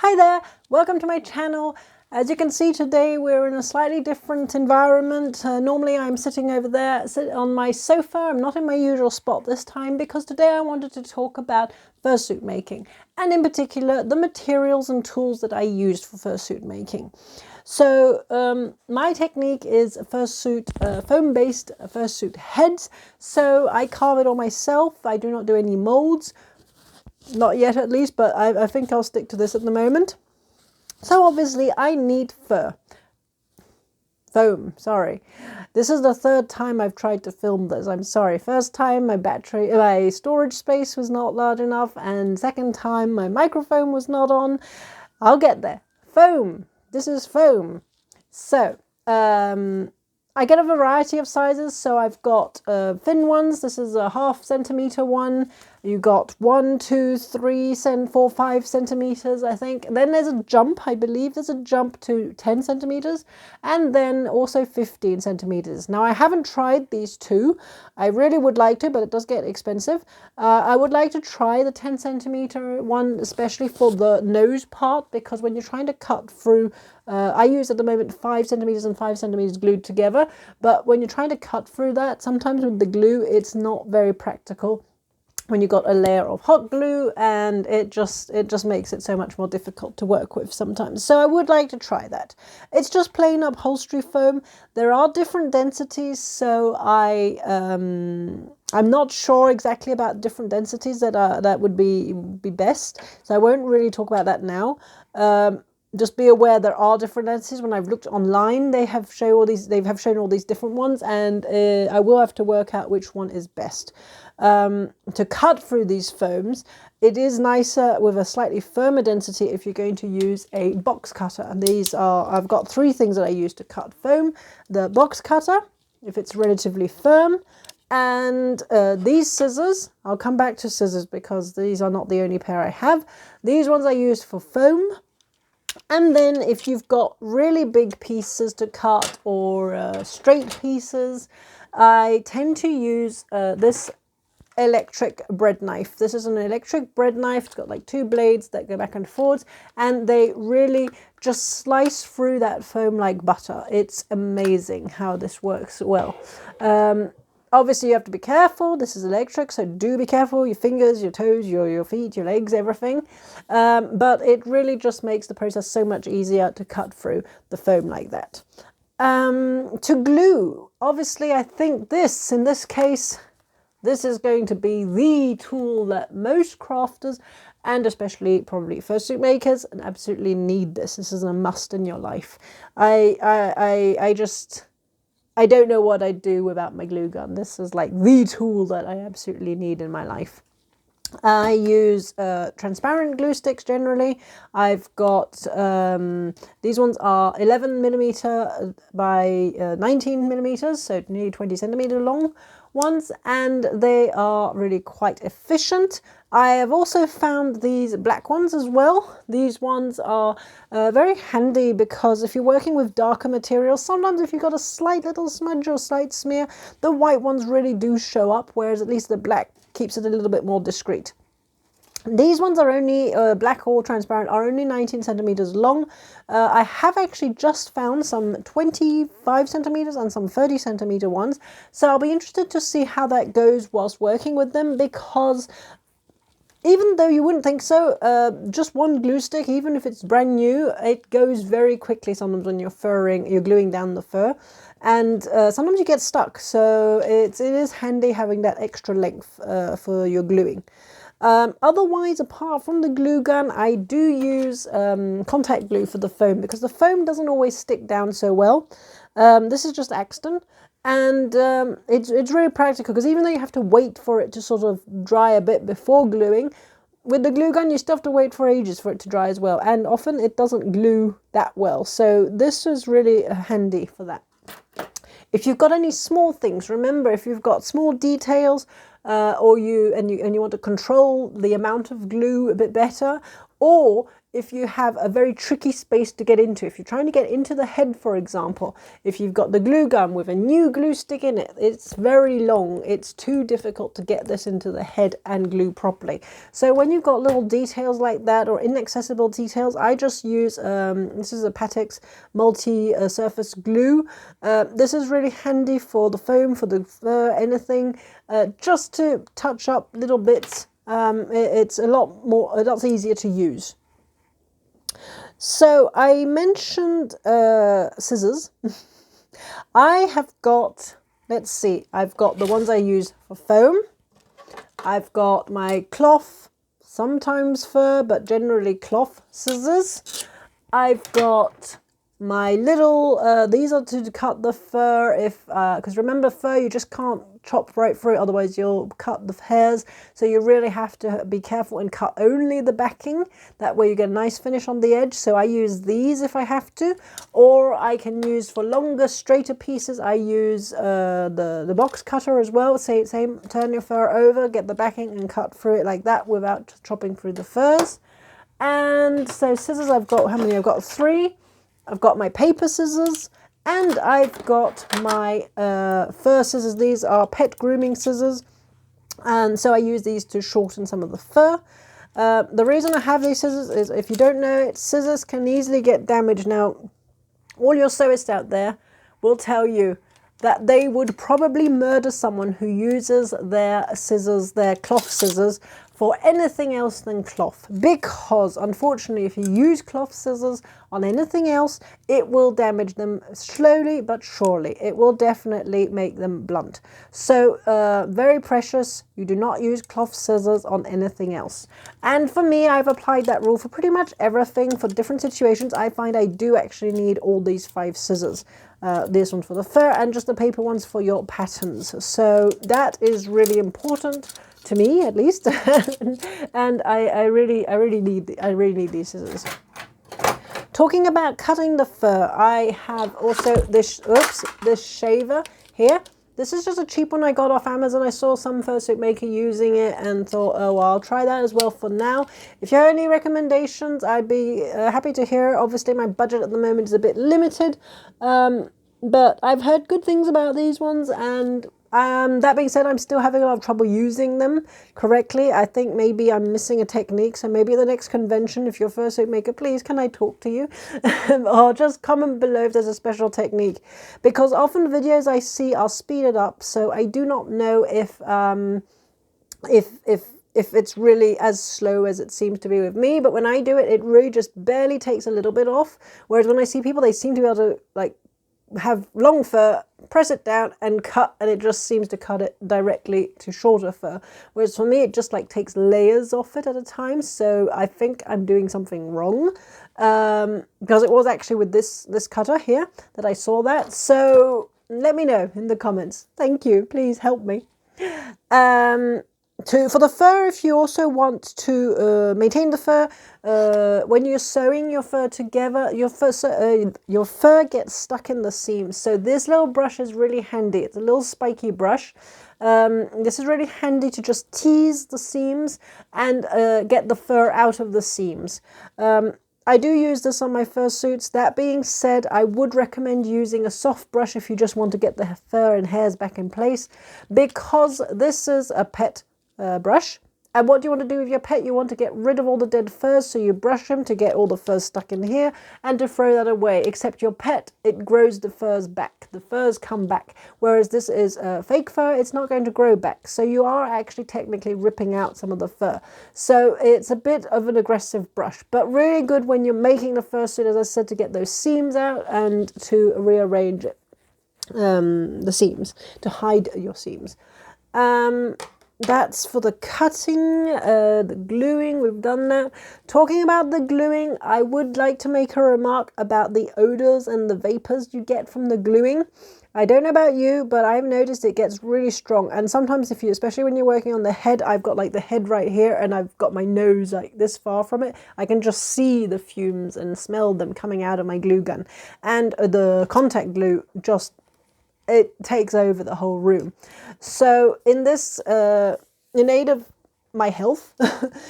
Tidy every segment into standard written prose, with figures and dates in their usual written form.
Hi there, welcome to my channel. As you can see today we're in a slightly different environment. Normally I'm sitting over there on my sofa. I'm not in my usual spot this time because today I wanted to talk about fursuit making and in particular the materials and tools that I used for fursuit making. So my technique is fursuit, foam-based fursuit heads. So I carve it all myself. I do not do any molds. Not yet at least, but I think I'll stick to this at the moment. So obviously I need foam, sorry. This is the third time I've tried to film this, I'm sorry. First time my storage space was not large enough, and second time my microphone was not on. I'll get there. Foam, this is foam. So, I get a variety of sizes, so I've got thin ones. This is a 1/2 centimeter one. You got 1, 2, 3, 4, 5 centimeters, I think. Then there's a jump, I believe there's a jump to 10 centimeters, and then also 15 centimeters. Now I haven't tried these two. I really would like to, but it does get expensive. I would like to try the 10 centimeter one, especially for the nose part, because when you're trying to cut through, I use at the moment 5 centimeters and 5 centimeters glued together, but when you're trying to cut through that, sometimes with the glue, it's not very practical when you've got a layer of hot glue, and it just makes it so much more difficult to work with sometimes. So I would like to try that. It's just plain upholstery foam. There are different densities, so I'm not sure exactly about different densities that would be best. So I won't really talk about that now. Just be aware there are different densities. When I've looked online, they have shown all these different ones, and I will have to work out which one is best. To cut through these foams, it is nicer with a slightly firmer density if you're going to use a box cutter. And I've got 3 things that I use to cut foam. The box cutter, if it's relatively firm, and these scissors. I'll come back to scissors because these are not the only pair I have. These ones I use for foam. And then if you've got really big pieces to cut or straight pieces, I tend to use this electric bread knife. This is an electric bread knife. It's got like 2 blades that go back and forwards, and they really just slice through that foam like butter. It's amazing how this works well. Obviously you have to be careful. This is electric, so do be careful. Your fingers, your toes, your feet, your legs, everything. But it really just makes the process so much easier to cut through the foam like that. To glue, obviously I think in this case, this is going to be the tool that most crafters, and especially probably fursuit makers, absolutely need this. This is a must in your life. I don't know what I'd do without my glue gun. This is like the tool that I absolutely need in my life. I use transparent glue sticks generally. I've got, these ones are 11 millimeter by 19 millimeters, so nearly 20 centimeter long ones, and they are really quite efficient. I have also found these black ones as well. These ones are very handy because if you're working with darker materials, sometimes if you've got a slight little smudge or slight smear, the white ones really do show up, whereas at least the black keeps it a little bit more discreet. These ones are only, black or transparent, are only 19 centimeters long. I have actually just found some 25 centimeters and some 30 centimeter ones. So I'll be interested to see how that goes whilst working with them, because even though you wouldn't think so, just one glue stick, even if it's brand new, it goes very quickly sometimes when you're gluing down the fur. And sometimes you get stuck, so it is handy having that extra length for your gluing. Otherwise, apart from the glue gun, I do use contact glue for the foam, because the foam doesn't always stick down so well. This is just Axton, and it's really practical, because even though you have to wait for it to sort of dry a bit before gluing, with the glue gun you still have to wait for ages for it to dry as well, and often it doesn't glue that well. So this is really handy for that. If you've got any small things, remember, if you've got small details, or you want to control the amount of glue a bit better, or if you have a very tricky space to get into. If you're trying to get into the head, for example, if you've got the glue gun with a new glue stick in it, it's very long. It's too difficult to get this into the head and glue properly. So when you've got little details like that or inaccessible details, I just use, this is a Pateks multi-surface glue. This is really handy for the foam, for the fur, anything, just to touch up little bits. It's a lot easier to use. So I mentioned scissors. I have got, let's see, I've got the ones I use for foam. I've got my cloth, sometimes fur, but generally cloth scissors. I've got my little, these are to cut the fur if, because remember fur, you just can't chop right through it, otherwise you'll cut the hairs. So you really have to be careful and cut only the backing. That way you get a nice finish on the edge. So I use these if I have to, or I can use for longer, straighter pieces. I use the box cutter as well. Same, turn your fur over, get the backing and cut through it like that without chopping through the furs. And so scissors, I've got, how many? I've got 3. I've got my paper scissors, and I've got my fur scissors. These are pet grooming scissors, and so I use these to shorten some of the fur. The reason I have these scissors is, if you don't know it, scissors can easily get damaged. Now, all your sewists out there will tell you that they would probably murder someone who uses their scissors, their cloth scissors, for anything else than cloth, because unfortunately if you use cloth scissors on anything else, it will damage them slowly but surely. It will definitely make them blunt. So very precious. You do not use cloth scissors on anything else. And for me, I've applied that rule for pretty much everything. For different situations, I find I do actually need all these 5 scissors. This one for the fur and just the paper ones for your patterns. So that is really important to me, at least. And I really need these scissors. Talking about cutting the fur, I have also this shaver here. This is just a cheap one I got off Amazon. I saw some fursuit maker using it and thought, oh, well, I'll try that as well for now. If you have any recommendations, I'd be happy to hear. Obviously, my budget at the moment is a bit limited, but I've heard good things about these ones, and that being said, I'm still having a lot of trouble using them correctly. I think maybe I'm missing a technique. So maybe at the next convention, if you're a fursuit maker, please, can I talk to you? Or just comment below if there's a special technique. Because often videos I see are speeded up. So I do not know if it's really as slow as it seems to be with me. But when I do it, it really just barely takes a little bit off. Whereas when I see people, they seem to be able to like have long fur, press it down and cut, and it just seems to cut it directly to shorter fur. Whereas for me, it just like takes layers off it at a time. So I think I'm doing something wrong, because it was actually with this cutter here that I saw that. So let me know in the comments. Thank you. Please help me. For the fur, if you also want to maintain the fur, when you're sewing your fur together, your fur gets stuck in the seams. So this little brush is really handy. It's a little spiky brush. This is really handy to just tease the seams and get the fur out of the seams. I do use this on my fursuits. That being said, I would recommend using a soft brush if you just want to get the fur and hairs back in place, because this is a pet brush. And what do you want to do with your pet? You want to get rid of all the dead furs, so you brush them to get all the furs stuck in here and to throw that away. Except your pet, it grows the furs back. The furs come back. Whereas this is fake fur, it's not going to grow back. So you are actually technically ripping out some of the fur. So it's a bit of an aggressive brush, but really good when you're making the fursuit, as I said, to get those seams out and to rearrange the seams, to hide your seams. That's for the cutting. The gluing, we've done that. Talking about the gluing, I would like to make a remark about the odors and the vapors you get from the gluing. I don't know about you, but I've noticed it gets really strong. And sometimes if you, especially when you're working on the head, I've got like the head right here and I've got my nose like this far from it. I can just see the fumes and smell them coming out of my glue gun. And the contact glue just, it takes over the whole room. So in this, in aid of my health,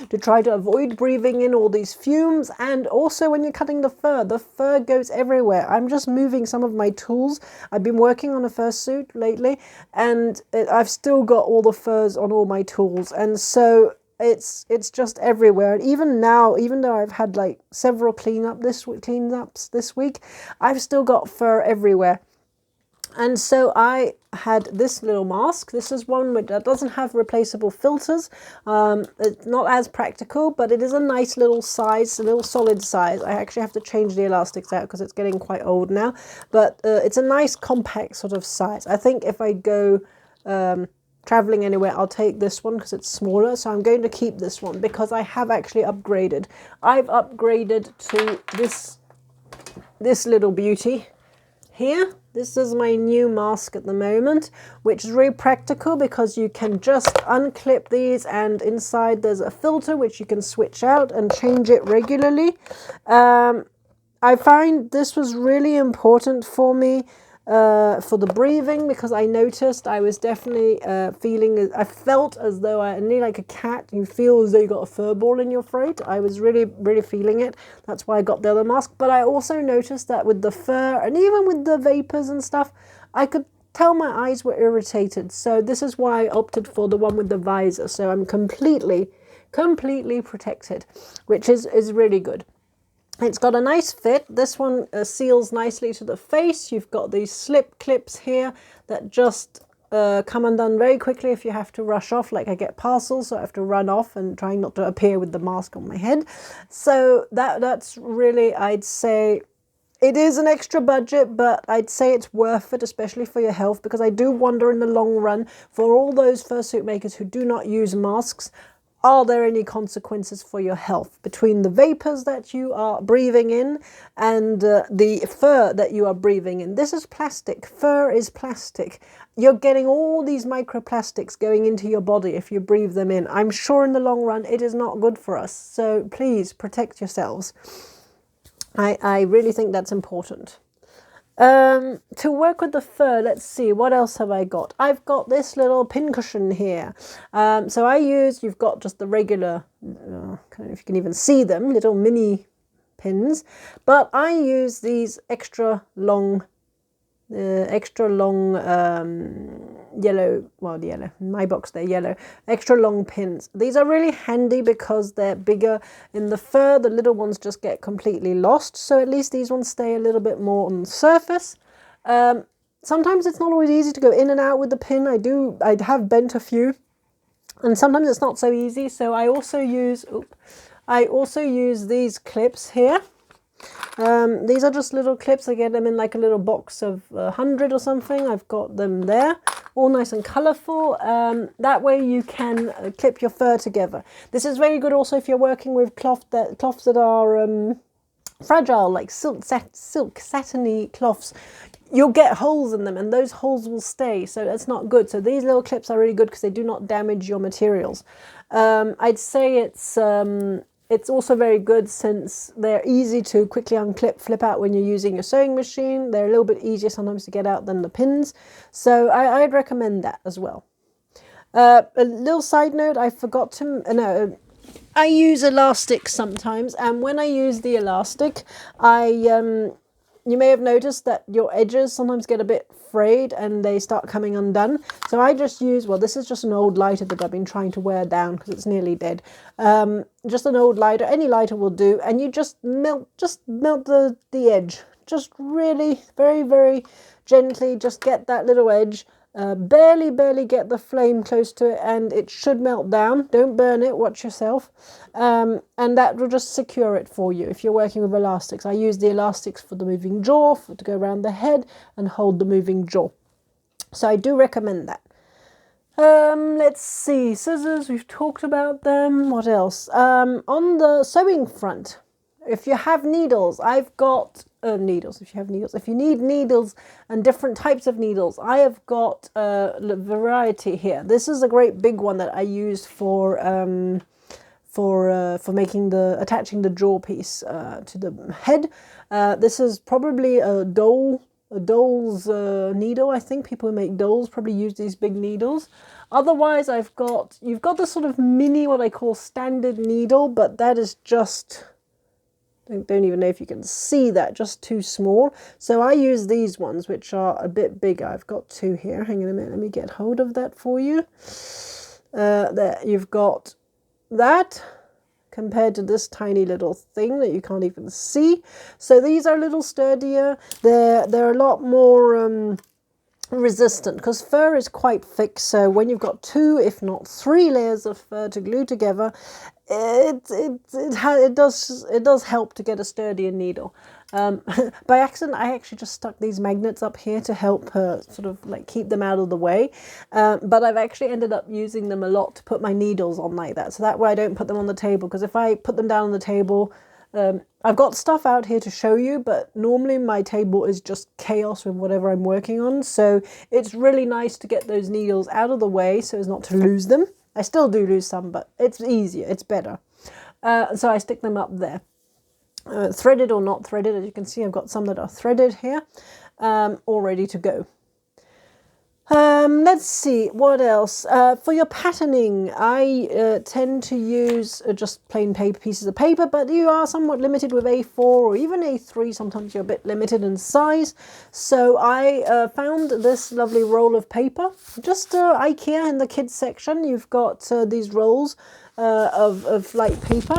to try to avoid breathing in all these fumes. And also when you're cutting the fur goes everywhere. I'm just moving some of my tools. I've been working on a fursuit lately, and I've still got all the furs on all my tools, and so it's just everywhere. And even now, even though I've had like several cleanups this week, I've still got fur everywhere. And so I had this little mask. This is one that doesn't have replaceable filters. It's not as practical, but it is a nice little size, a little solid size. I actually have to change the elastics out because it's getting quite old now. But it's a nice compact sort of size. I think if I go traveling anywhere, I'll take this one because it's smaller. So I'm going to keep this one because I have actually upgraded. I've upgraded to this little beauty here. This is my new mask at the moment, which is really practical because you can just unclip these, and inside there's a filter which you can switch out and change it regularly. I find this was really important for me for the breathing, because I noticed I was definitely I felt as though I nearly like a cat. You feel as though you got a fur ball in your throat. I was really feeling it. That's why I got the other mask. But I also noticed that with the fur and even with the vapors and stuff, I could tell my eyes were irritated. So this is why I opted for the one with the visor. So I'm completely protected, which is really good. It's got a nice fit. This one seals nicely to the face. You've got these slip clips here that just come undone very quickly if you have to rush off. Like I get parcels, so I have to run off and trying not to appear with the mask on my head. So that's really, I'd say, it is an extra budget, but I'd say it's worth it, especially for your health, because I do wonder in the long run, for all those fursuit makers who do not use masks, are there any consequences for your health between the vapors that you are breathing in and the fur that you are breathing in? This is plastic. Fur is plastic. You're getting all these microplastics going into your body if you breathe them in. I'm sure in the long run it is not good for us. So please protect yourselves. I really think that's important. To work with the fur, let's see, what else have I got? I've got this little pincushion here. So you've got just the regular, I don't know if you can even see them, little mini pins, but I use these extra long yellow, in my box they're yellow, extra long pins. These are really handy because they're bigger. In the fur, the little ones just get completely lost, so at least these ones stay a little bit more on the surface. Sometimes it's not always easy to go in and out with the pin. I have bent a few, and sometimes it's not so easy, so I also use these clips here. These are just little clips. I get them in like a little box of 100 or something. I've got them there, all nice and colourful. That way you can clip your fur together. This is very good also if you're working with cloths that are fragile, like silk, satiny cloths. You'll get holes in them, and those holes will stay, so that's not good. So these little clips are really good because they do not damage your materials. I'd say it's also very good since they're easy to quickly unclip, flip out when you're using your sewing machine. They're a little bit easier sometimes to get out than the pins. So I'd recommend that as well. A little side note, I forgot to, I use elastic sometimes, and when I use the elastic, you may have noticed that your edges sometimes get a bit frayed and they start coming undone. So I just use, this is just an old lighter that I've been trying to wear down because it's nearly dead. Just an old lighter, any lighter will do, and you just melt the edge. Just really very, very gently, just get that little edge. Barely get the flame close to it, and it should melt down. Don't burn it, watch yourself. And that will just secure it for you if you're working with elastics. I use the elastics for the moving jaw, to go around the head and hold the moving jaw. So I do recommend that. Let's see, scissors, we've talked about them. What else? On the sewing front, if you have needles, I've got if you need needles and different types of needles, I have got a variety here. This is a great big one that I use for attaching the jaw piece to the head. This is probably a doll doll's needle. I think people who make dolls probably use these big needles. Otherwise, you've got this sort of mini, what I call standard needle, but that is just, I don't even know if you can see that, just too small. So I use these ones, which are a bit bigger. I've got two here. Hang on a minute, let me get hold of that for you. There, you've got that compared to this tiny little thing that you can't even see. So these are a little sturdier. They're a lot more resistant, because fur is quite thick, so when you've got 2 if not 3 layers of fur to glue together, it does help to get a sturdier needle. By accident I actually just stuck these magnets up here to help sort of like keep them out of the way, but I've actually ended up using them a lot to put my needles on like that, so that way I don't put them on the table, because if I put them down on the table, I've got stuff out here to show you, but normally my table is just chaos with whatever I'm working on. So it's really nice to get those needles out of the way so as not to lose them. I still do lose some, but it's easier, it's better. So I stick them up there. Threaded or not threaded, as you can see, I've got some that are threaded here, all ready to go. Let's see, what else? For your patterning, I tend to use just plain paper, pieces of paper, but you are somewhat limited with A4 or even A3. Sometimes you're a bit limited in size. So I found this lovely roll of paper. Just IKEA in the kids section, you've got these rolls of light paper.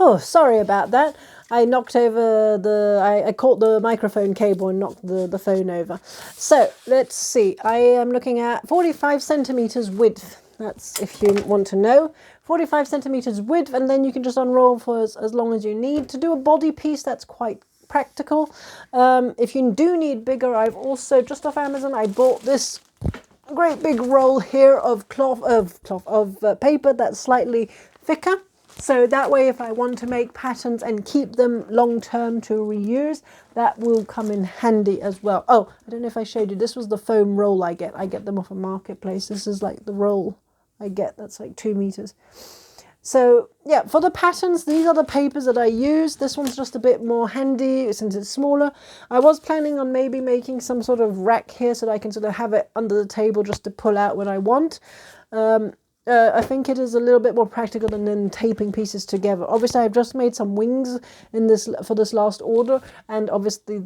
Oh, sorry about that. I knocked over I caught the microphone cable and knocked the phone over. So let's see, I am looking at 45 centimeters width. That's, if you want to know, 45 centimeters width, and then you can just unroll for as long as you need. To do a body piece, that's quite practical. If you do need bigger, I've also, just off Amazon, I bought this great big roll here of paper that's slightly thicker. So that way, if I want to make patterns and keep them long term to reuse, that will come in handy as well. Oh, I don't know if I showed you, this was the foam roll I get. I get them off a marketplace. This is like the roll I get, that's like 2 meters. So yeah, for the patterns, these are the papers that I use. This one's just a bit more handy since it's smaller. I was planning on maybe making some sort of rack here so that I can sort of have it under the table just to pull out when I want. I think it is a little bit more practical than then taping pieces together. Obviously, I've just made some wings in this for this last order, and obviously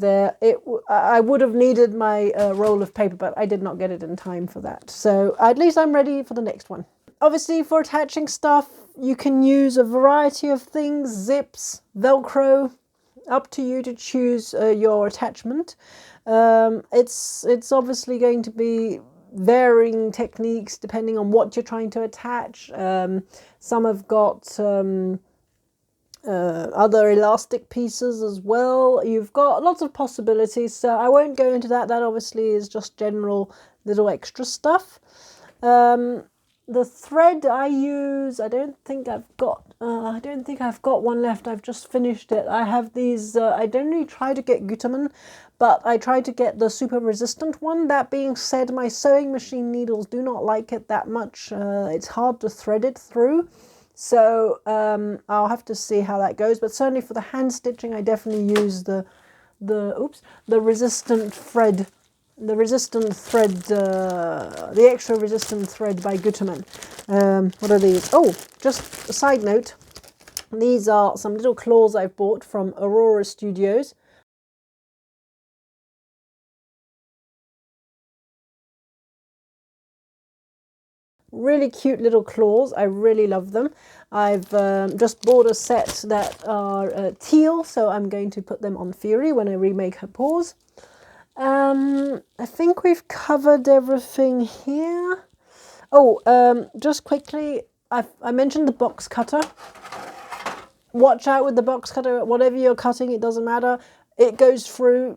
I would have needed my roll of paper, but I did not get it in time for that. So at least I'm ready for the next one. Obviously, for attaching stuff, you can use a variety of things: zips, Velcro. Up to you to choose your attachment. It's obviously going to be varying techniques depending on what you're trying to attach. Some have got other elastic pieces as well. You've got lots of possibilities, so I won't go into that. That obviously is just general little extra stuff. The thread I use, I don't think I've got one left. I've just finished it. I have these, I don't really try to get Gutermann, but I try to get the super resistant one. That being said, my sewing machine needles do not like it that much. It's hard to thread it through. So I'll have to see how that goes. But certainly for the hand stitching, I definitely use the resistant thread. The extra resistant thread by Gutermann. What are these? Oh, just a side note. These are some little claws I've bought from Aurora Studios. Really cute little claws. I really love them. I've just bought a set that are teal, so I'm going to put them on Firi when I remake her paws. I think we've covered everything here. Oh, just quickly, I mentioned the box cutter. Watch out with the box cutter. Whatever you're cutting, it doesn't matter. It goes through.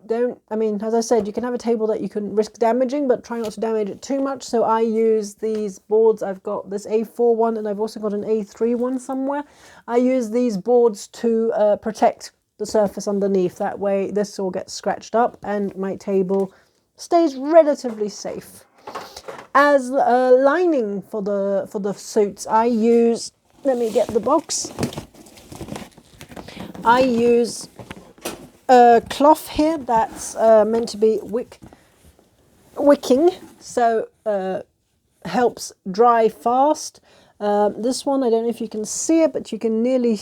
As I said, you can have a table that you can risk damaging, but try not to damage it too much. So I use these boards. I've got this A4 one, and I've also got an A3 one somewhere. I use these boards to protect the surface underneath. That way this all gets scratched up and my table stays relatively safe. As lining for the suits, I use, let me get the box, I use cloth here that's meant to be wicking, so helps dry fast. This one, I don't know if you can see it, but you can nearly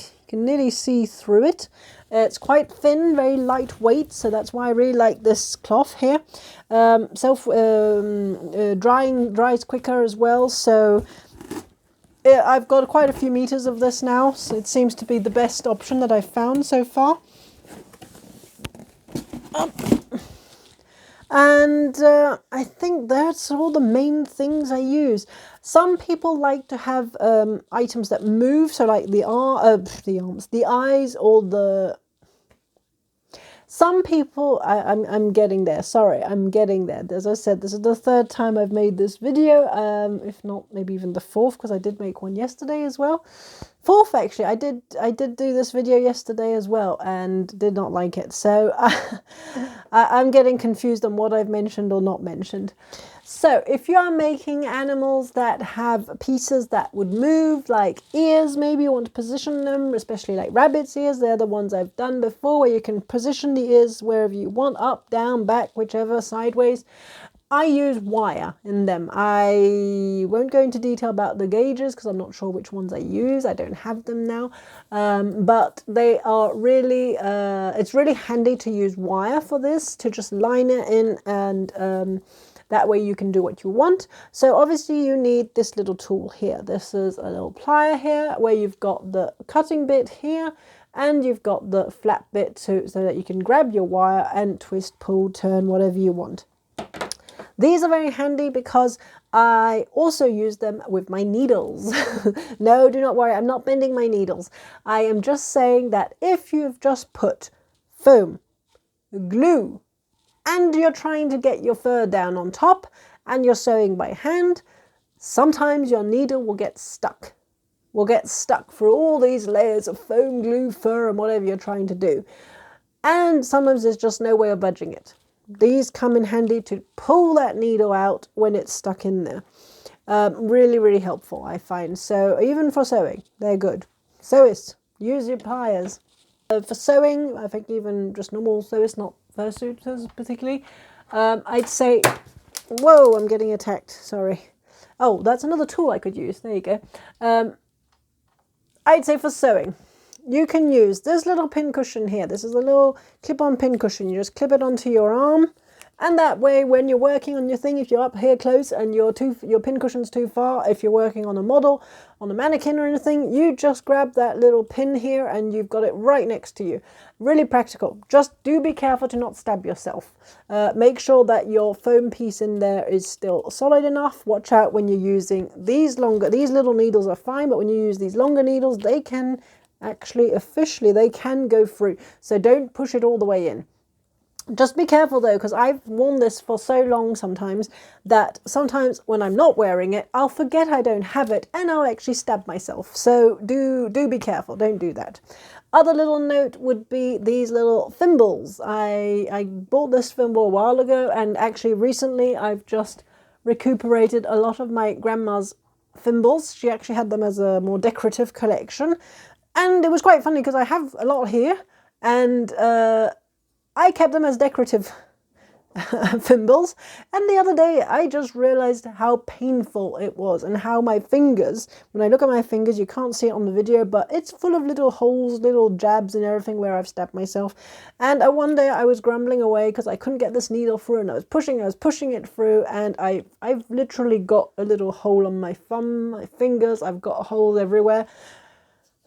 see through it. It's quite thin, very lightweight, so that's why I really like this cloth here. Dries quicker as well, so I've got quite a few meters of this now, so it seems to be the best option that I've found so far. And I think that's all the main things I use. Some people like to have items that move, so like the arms, the eyes, or the... Some people, I'm getting there, sorry, I'm getting there. As I said, this is the third time I've made this video, if not maybe even the fourth, because I did make one yesterday as well. Fourth, actually, I did do this video yesterday as well and did not like it. So I'm getting confused on what I've mentioned or not mentioned. So if you are making animals that have pieces that would move, like ears, maybe you want to position them, especially like rabbit's ears, they're the ones I've done before, where you can position the ears wherever you want, up, down, back, whichever, sideways. I use wire in them. I won't go into detail about the gauges because I'm not sure which ones I use. I don't have them now. But they are really, it's really handy to use wire for this, to just line it in, and that way you can do what you want. So obviously you need this little tool here. This is a little plier here where you've got the cutting bit here, and you've got the flat bit so that you can grab your wire and twist, pull, turn, whatever you want. These are very handy because I also use them with my needles. No, do not worry, I'm not bending my needles. I am just saying that if you've just put foam, glue, and you're trying to get your fur down on top, and you're sewing by hand, sometimes your needle will get stuck. Will get stuck through all these layers of foam, glue, fur, and whatever you're trying to do. And sometimes there's just no way of budging it. These come in handy to pull that needle out when it's stuck in there. Really, really helpful, I find. So even for sewing, they're good. Sewists, use your pliers. For sewing, I think even just normal sewists, not fursuits particularly, I'd say... Whoa, I'm getting attacked, sorry. Oh, that's another tool I could use. There you go. I'd say for sewing, you can use this little pin cushion here. This is a little clip-on pin cushion. You just clip it onto your arm, and that way when you're working on your thing, if you're up here close and your pin cushion's too far, if you're working on a model, on a mannequin or anything, you just grab that little pin here and you've got it right next to you. Really practical. Just do be careful to not stab yourself. Make sure that your foam piece in there is still solid enough. Watch out when you're using these little needles are fine, but when you use these longer needles, they can actually, officially, they can go through. So don't push it all the way in. Just be careful though, because I've worn this for so long sometimes that sometimes when I'm not wearing it, I'll forget I don't have it and I'll actually stab myself. So do be careful, don't do that. Other little note would be these little thimbles. I bought this thimble a while ago, and actually recently I've just recuperated a lot of my grandma's thimbles. She actually had them as a more decorative collection. And it was quite funny because I have a lot here, and I kept them as decorative thimbles. And the other day I just realized how painful it was, and how my fingers, when I look at my fingers, you can't see it on the video, but it's full of little holes, little jabs and everything where I've stabbed myself. And one day I was grumbling away because I couldn't get this needle through, and I was pushing it through, and I've literally got a little hole on my thumb, my fingers, I've got holes everywhere.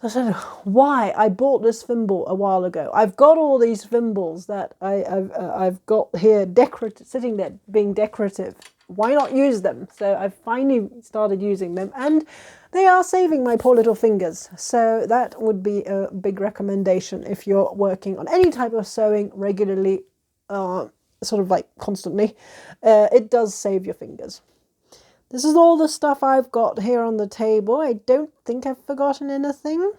I said, why? I bought this thimble a while ago. I've got all these thimbles that I've got here sitting there being decorative. Why not use them? So I've finally started using them, and they are saving my poor little fingers. So that would be a big recommendation if you're working on any type of sewing regularly, sort of like constantly. It does save your fingers. This is all the stuff I've got here on the table. I don't think I've forgotten anything.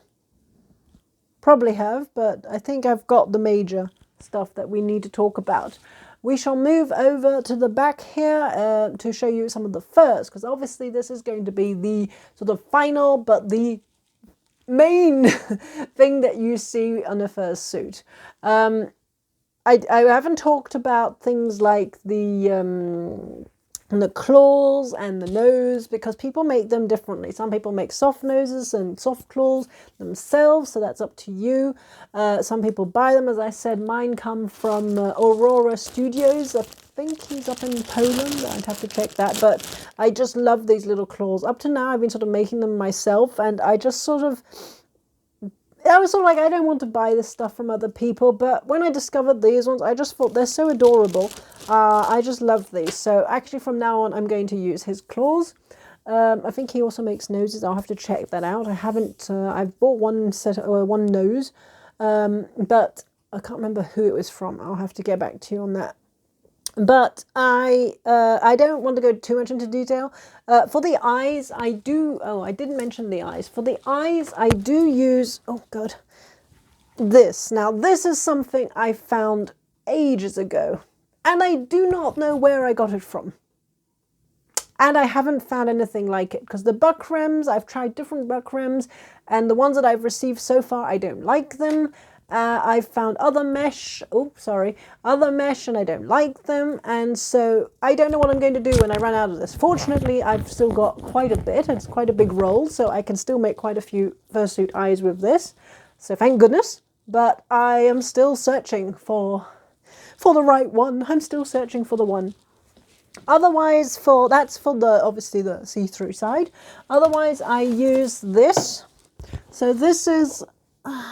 Probably have, but I think I've got the major stuff that we need to talk about. We shall move over to the back here to show you some of the furs, because obviously this is going to be the sort of final, but the main thing that you see on a fursuit. I haven't talked about things like the claws and the nose, because people make them differently. Some people make soft noses and soft claws themselves, so that's up to you. Some people buy them, as I said. Mine come from Aurora Studios. I think he's up in Poland. I'd have to check that, but I just love these little claws. Up to now, I've been sort of making them myself, and I was sort of like, I don't want to buy this stuff from other people, but when I discovered these ones, I just thought they're so adorable. I just love these. So actually from now on, I'm going to use his claws. I think he also makes noses. I'll have to check that out. I haven't, I've bought one set, one nose, but I can't remember who it was from. I'll have to get back to you on that. But I don't want to go too much into detail. For the eyes, I didn't mention the eyes. For the eyes, I do use, oh God, this. Now, this is something I found ages ago, and I do not know where I got it from. And I haven't found anything like it, because the buckrems, I've tried different buckrems, and the ones that I've received so far, I don't like them. I've found other mesh, other mesh, and I don't like them, and so I don't know what I'm going to do when I run out of this. Fortunately, I've still got quite a bit. It's quite a big roll, so I can still make quite a few fursuit eyes with this, so thank goodness. But I am still searching for the right one. I'm still searching for the one. Otherwise, that's for the, obviously, the see-through side. Otherwise, I use this. So this is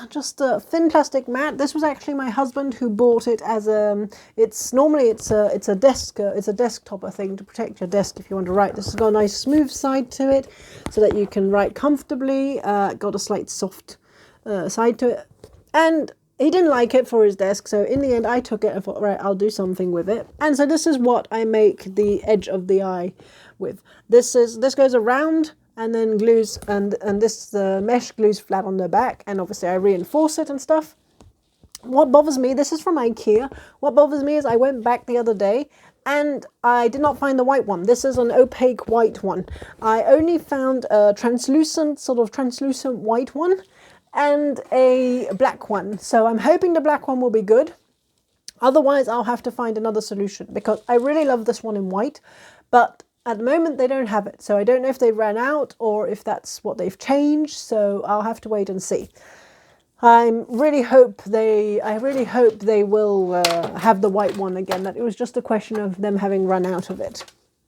just a thin plastic mat. This was actually my husband who bought it as a, it's a desktop thing to protect your desk if you want to write. This has got a nice smooth side to it so that you can write comfortably. Got a slight soft side to it, and he didn't like it for his desk, so in the end I took it and thought, right, I'll do something with it. And so this is what I make the edge of the eye with. This goes around and then glues, and this mesh glues flat on the back, and obviously I reinforce it and stuff. What bothers me, this is from IKEA, what bothers me is I went back the other day and I did not find the white one. This is an opaque white one. I only found a translucent white one and a black one. So I'm hoping the black one will be good. Otherwise, I'll have to find another solution, because I really love this one in white, but at the moment they don't have it. So I don't know if they ran out or if that's what they've changed. So I'll have to wait and see. I really hope they will have the white one again, that it was just a question of them having run out of it.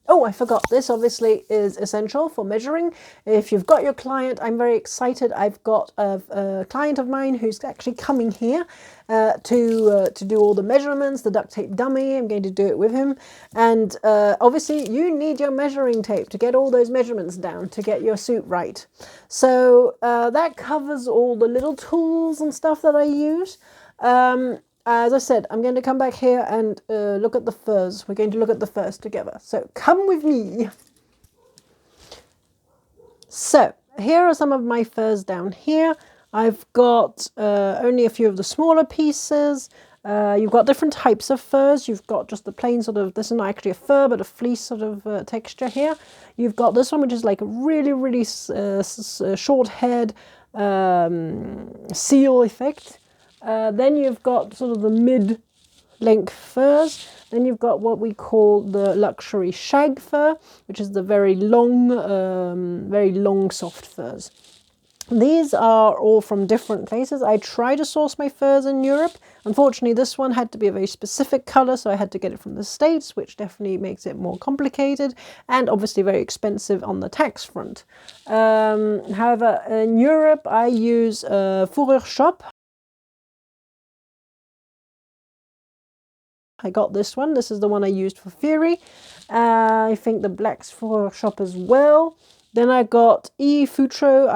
Oh, I forgot, this obviously is essential for measuring. If you've got your client, I'm very excited. I've got a client of mine who's actually coming here to do all the measurements, the duct tape dummy. I'm going to do it with him. And obviously you need your measuring tape to get all those measurements down to get your suit right. So that covers all the little tools and stuff that I use. As I said, I'm going to come back here and look at the furs. We're going to look at the furs together. So come with me. So here are some of my furs down here. I've got only a few of the smaller pieces. You've got different types of furs. You've got just the plain sort of, this is not actually a fur, but a fleece sort of texture here. You've got this one, which is like a really, really short-haired seal effect. Then you've got sort of the mid-length furs. Then you've got what we call the luxury shag fur, which is the very long soft furs. These are all from different places. I try to source my furs in Europe. Unfortunately, this one had to be a very specific color, so I had to get it from the States, which definitely makes it more complicated and obviously very expensive on the tax front. However, in Europe, I use Fursuits shop. I got this one. This is the one I used for Firi. I think the black's for shop as well. Then I got Futro.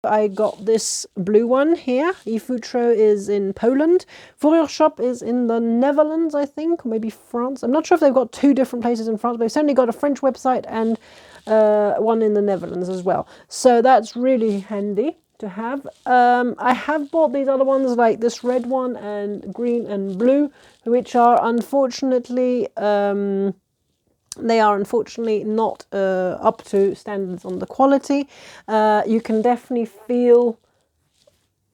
I got this blue one here. Futro is in Poland. Fursuits shop is in the Netherlands, I think, or maybe France. I'm not sure if they've got two different places in France, but they've certainly got a French website and one in the Netherlands as well. So that's really handy to have. I have bought these other ones, like this red one and green and blue, which are unfortunately not up to standards on the quality. You can definitely feel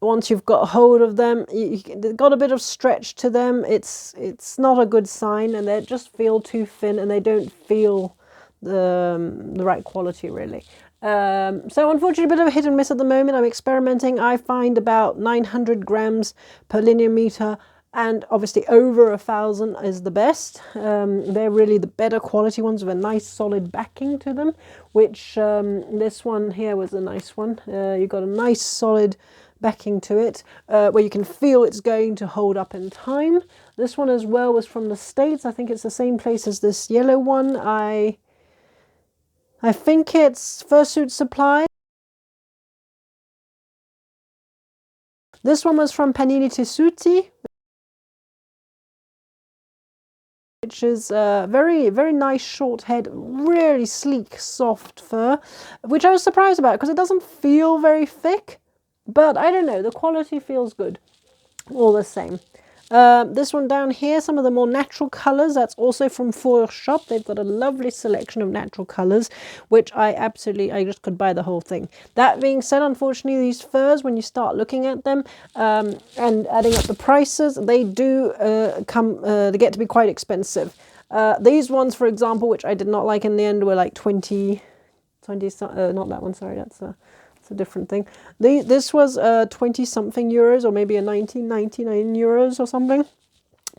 once you've got hold of them, they've got a bit of stretch to them. It's not a good sign, and they just feel too thin, and they don't feel the right quality really. So unfortunately, a bit of a hit and miss at the moment. I'm experimenting. I find about 900 grams per linear meter, and obviously over 1,000 is the best. They're really the better quality ones with a nice solid backing to them, which this one here was a nice one. You've got a nice solid backing to it, where you can feel it's going to hold up in time. This one as well was from the States. I think it's the same place as this yellow one. I think it's Fursuit Supply. This one was from Panini Tessuti, which is a very, very nice short head, really sleek, soft fur, which I was surprised about because it doesn't feel very thick, but I don't know, the quality feels good all the same. This one down here, some of the more natural colours, that's also from Firi shop. They've got a lovely selection of natural colours, which I just could buy the whole thing. That being said, unfortunately, these furs, when you start looking at them and adding up the prices, they do they get to be quite expensive. These ones, for example, which I did not like in the end, were like 20 not that one, sorry, that's a different thing. This was 20 something euros, or maybe a 1999 euros or something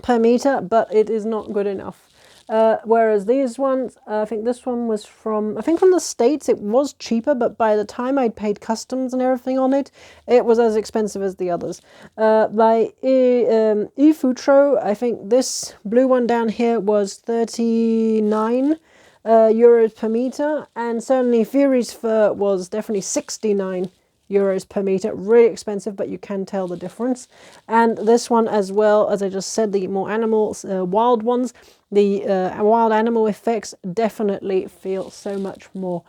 per meter, but it is not good enough. Whereas these ones, I think this one was from the States. It was cheaper, but by the time I'd paid customs and everything on it, it was as expensive as the others. By eFutro, I think this blue one down here was 39 euros per meter, and certainly Firi's fur was definitely 69 euros per meter. Really expensive, but you can tell the difference. And this one as well, as I just said, the more animals, wild ones, the wild animal effects definitely feel so much more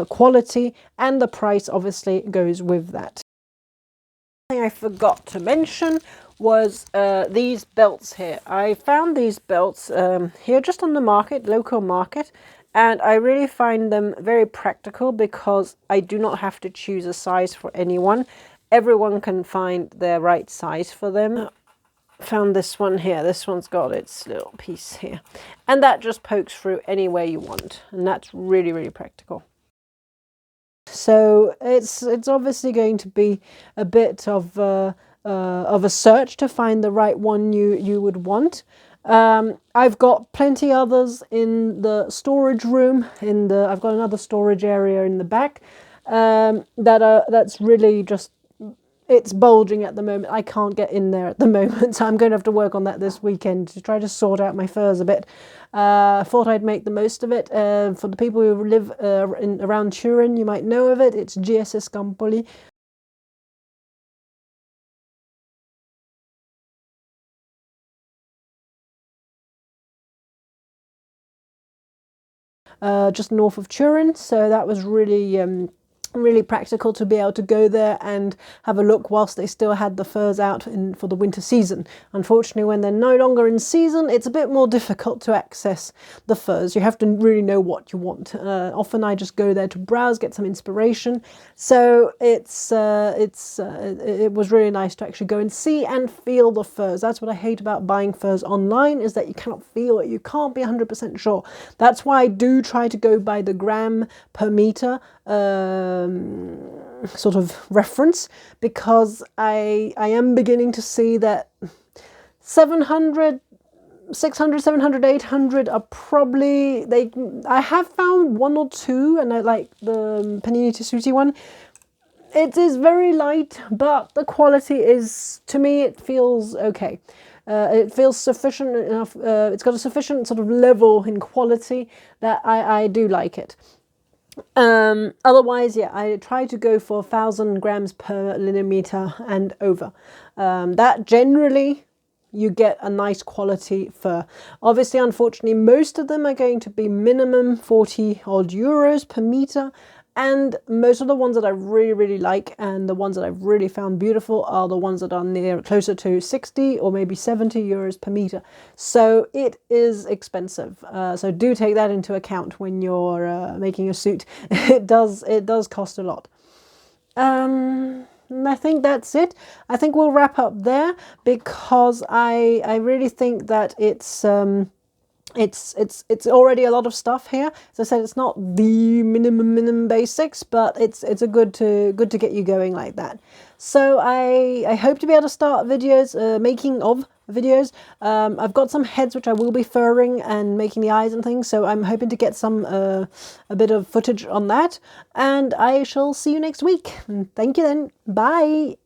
quality, and the price obviously goes with that. Thing I forgot to mention was these belts here. I found these belts here just on the market, local market, and I really find them very practical because I do not have to choose a size for anyone. Everyone can find their right size for them. Found this one here. This one's got its little piece here, and that just pokes through anywhere you want, and that's really, really practical. So it's obviously going to be a bit of a search to find the right one you would want. I've got plenty others in the storage room. I've got another storage area in the back that's really just, it's bulging at the moment. I can't get in there at the moment, so I'm going to have to work on that this weekend to try to sort out my furs a bit. Thought I'd make the most of it. For the people who live around Turin, you might know of it. It's GSS Campoli. Just north of Turin, so that was really practical to be able to go there and have a look whilst they still had the furs out for the winter season. Unfortunately, when they're no longer in season, it's a bit more difficult to access the furs. You have to really know what you want. Often I just go there to browse, get some inspiration. So it was really nice to actually go and see and feel the furs. That's what I hate about buying furs online, is that you cannot feel it. You can't be 100% sure. That's why I do try to go by the gram per meter sort of reference, because I am beginning to see that 700, 600, 700, 800 are probably, I have found one or two, and I like the Panini Tessuti one. It is very light, but the quality is, to me, it feels okay. It feels sufficient enough, it's got a sufficient sort of level in quality that I do like it. Otherwise, yeah, I try to go for 1,000 grams per linear meter and over. That generally, you get a nice quality fur. Obviously, unfortunately, most of them are going to be minimum 40 odd euros per meter. And most of the ones that I really, really like and the ones that I've really found beautiful are the ones that are closer to 60 or maybe 70 euros per meter. So it is expensive. So do take that into account when you're making a suit. It does cost a lot. and I think that's it. I think we'll wrap up there because I really think that it's already a lot of stuff here. As I said, it's not the minimum basics, but it's a good to get you going like that. So I hope to be able to start videos, making of videos. I've got some heads which I will be furring and making the eyes and things, so I'm hoping to get some a bit of footage on that. And I shall see you next week. Thank you then. Bye.